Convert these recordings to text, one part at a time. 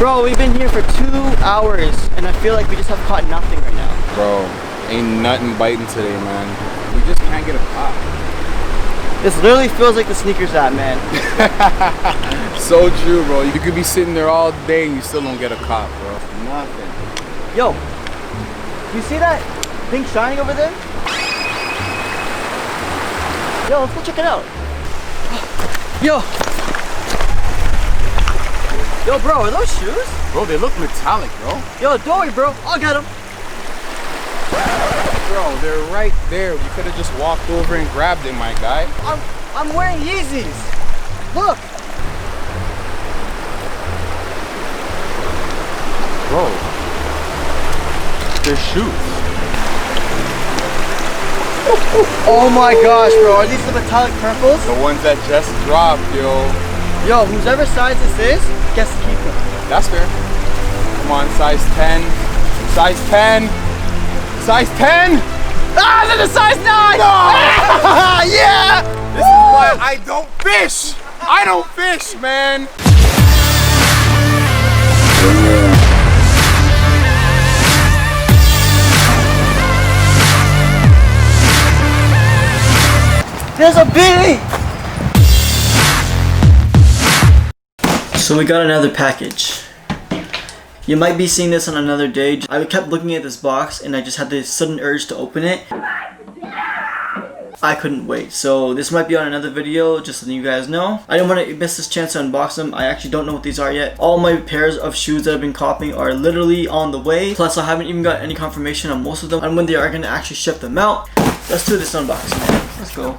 Bro, we've been here for 2 hours and I feel like we just have caught nothing right now. Bro, ain't nothing biting today, man. We just can't get a pop. This literally feels like the sneakers app, man. So true, bro. You could be sitting there all day and you still don't get a cop, bro. Nothing. Yo, you see that thing shining over there? Yo, let's go check it out. Yo, bro, are those shoes? Bro, they look metallic, bro. Yo, don't worry, bro. I'll get them. Bro, they're right there. You could have just walked over and grabbed it, my guy. I'm wearing Yeezys. Look. Bro, they're shoes. Oh my gosh, bro. Are these the metallic purples? The ones that just dropped, yo. Yo, whoever size this is, gets to keep them. That's fair. Come on, size 10. Size 10. Size 10. Ah, they're the size 9! No! Yeah! This is why I don't fish. I don't fish, man. There's a bee! So we got another package. You might be seeing this on another day. I kept looking at this box and I just had this sudden urge to open it. I couldn't wait. So this might be on another video, just letting you guys know. I didn't want to miss this chance to unbox them. I actually don't know what these are yet. All my pairs of shoes that I've been copying are literally on the way. Plus I haven't even got any confirmation on most of them and when they are going to actually ship them out. Let's do this unboxing, man. Let's go.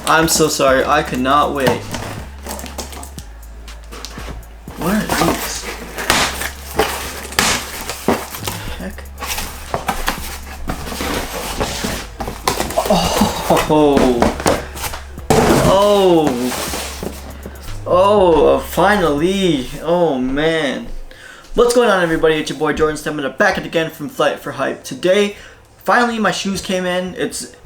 I'm so sorry. I could not wait. What are these? Heck. Oh, finally. Oh man. What's going on, everybody? It's your boy Jordan Stamina back again from Flight for Hype. Today, finally my shoes came in. It's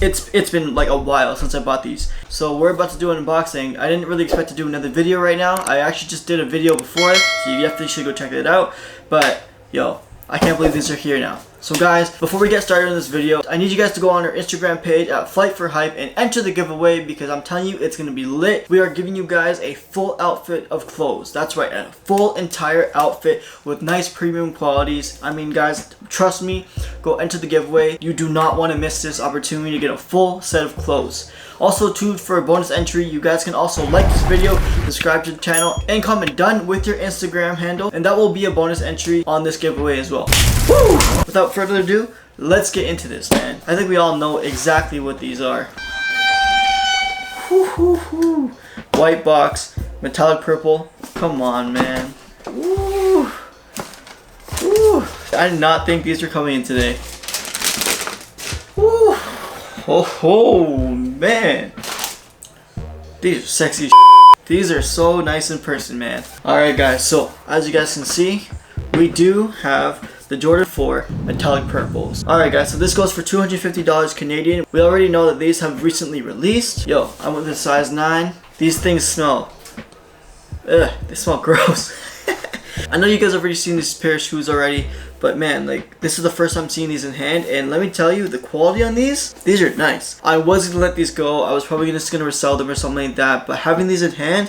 been like a while since I bought these. So we're about to do an unboxing. I didn't really expect to do another video right now. I actually just did a video before it, so you definitely should go check it out. But yo, I can't believe these are here now. So guys, before we get started in this video, I need you guys to go on our Instagram page at Flight for Hype and enter the giveaway because I'm telling you it's gonna be lit. We are giving you guys a full outfit of clothes. That's right, a full entire outfit with nice premium qualities. I mean guys, trust me, go enter the giveaway. You do not want to miss this opportunity to get a full set of clothes. Also too, for a bonus entry, you guys can also like this video, subscribe to the channel, and comment done with your Instagram handle, and that will be a bonus entry on this giveaway as well. Woo! Without further ado, let's get into this, man. I think we all know exactly what these are. White box, metallic purple. Come on, man. Woo! Woo! I did not think these were coming in today. Woo! Oh man, these are sexy. These are so nice in person, man. Alright guys, so as you guys can see, we do have the Jordan 4 metallic purples. Alright guys, so this goes for $250 Canadian. We already know that these have recently released. Yo, I went with a size 9. These things smell, they smell gross. I know you guys have already seen this pair of shoes already, but man, like, this is the first time seeing these in hand, and let me tell you, the quality on these are nice. I was gonna let these go. I was probably just gonna resell them or something like that, but having these in hand,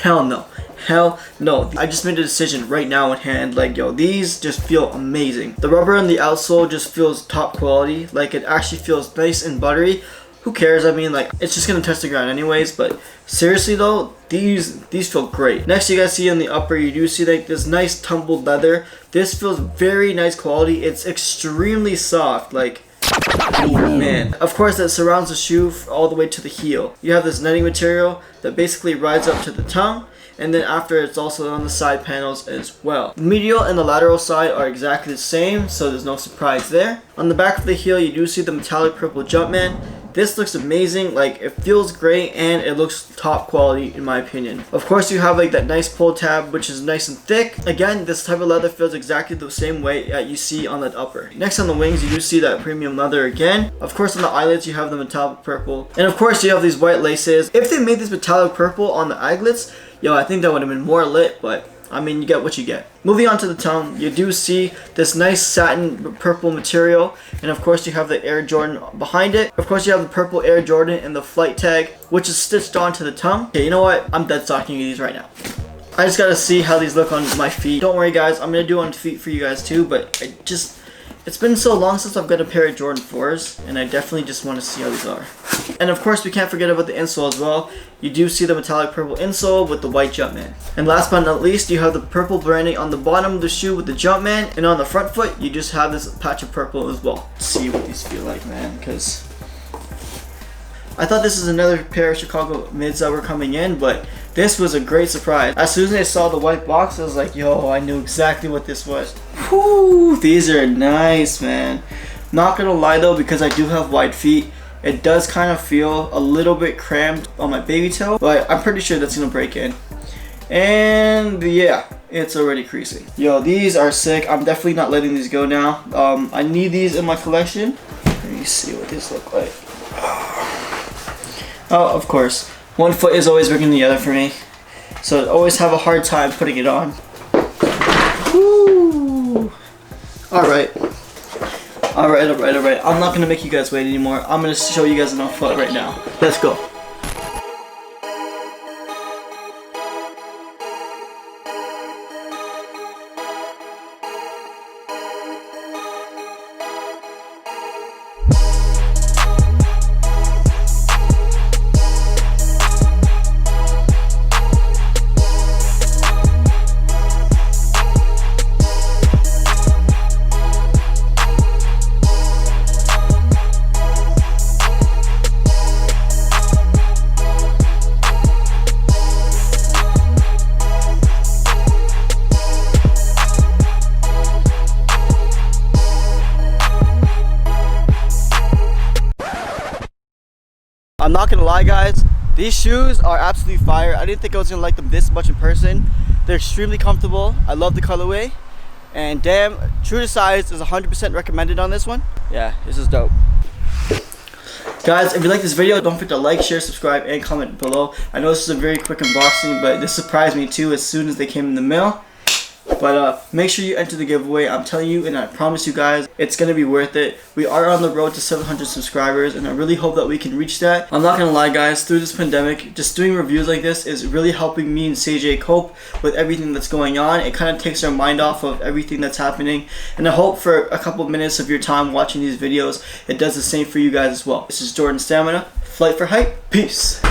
hell no. Hell no. I just made a decision right now in hand. Like, yo, these just feel amazing. The rubber on the outsole just feels top quality. Like, it actually feels nice and buttery. Who cares? I mean, like, it's just gonna touch the ground anyways, but seriously though, these feel great. Next, you guys see on the upper, you do see like this nice tumbled leather. This feels very nice quality. It's extremely soft, like, oh man. Of course, that surrounds the shoe all the way to the heel. You have this netting material that basically rides up to the tongue, and then after it's also on the side panels as well. The medial and the lateral side are exactly the same, so there's no surprise there. On the back of the heel, you do see the metallic purple Jumpman. this looks amazing. Like, it feels great and it looks top quality in my opinion. Of course, you have like that nice pull tab, which is nice and thick. Again, this type of leather feels exactly the same way that you see on the upper. Next, on the wings, you do see that premium leather again. Of course, on the eyelets, you have the metallic purple, and of course, you have these white laces. If they made this metallic purple on the eyeglets, yo, I think that would have been more lit, but I mean, you get what you get. Moving on to the tongue, you do see this nice satin purple material, and of course you have the Air Jordan behind it. Of course you have the purple Air Jordan and the flight tag, which is stitched onto the tongue. Okay, you know what? I'm dead stocking these right now. I just gotta see how these look on my feet. Don't worry guys, I'm gonna do on feet for you guys too, but it's been so long since I've got a pair of Jordan 4s, and I definitely just want to see how these are. And of course, we can't forget about the insole as well. You do see the metallic purple insole with the white Jumpman. And last but not least, you have the purple branding on the bottom of the shoe with the Jumpman, and on the front foot, you just have this patch of purple as well. Let's see what these feel like, man, because I thought this is another pair of Chicago mids that were coming in, but this was a great surprise. As soon as I saw the white box, I was like, yo, I knew exactly what this was. Whew, these are nice, man. Not gonna lie though, because I do have wide feet, it does kind of feel a little bit cramped on my baby toe, but I'm pretty sure that's gonna break in. And yeah, it's already creasing. Yo, these are sick. I'm definitely not letting these go now. I need these in my collection. Let me see what these look like. Oh, of course. One foot is always bigger than the other for me, so I always have a hard time putting it on. Woo! Alright. Alright. I'm not gonna make you guys wait anymore. I'm gonna show you guys an off foot right now. Let's go. I'm not gonna lie guys, these shoes are absolutely fire. I didn't think I was gonna like them this much in person. They're extremely comfortable. I love the colorway, and damn, true to size is 100% recommended on this one. Yeah, this is dope. Guys, if you like this video, don't forget to like, share, subscribe, and comment below. I know this is a very quick unboxing, but this surprised me too as soon as they came in the mail. But make sure you enter the giveaway. I'm telling you, and I promise you guys, it's gonna be worth it. We are on the road to 700 subscribers, and I really hope that we can reach that. I'm not gonna lie guys, through this pandemic, just doing reviews like this is really helping me and CJ cope with everything that's going on. It kind of takes our mind off of everything that's happening, and I hope for a couple of minutes of your time watching these videos, it does the same for you guys as well. This is Jordan Stamina, Flight for Height, peace.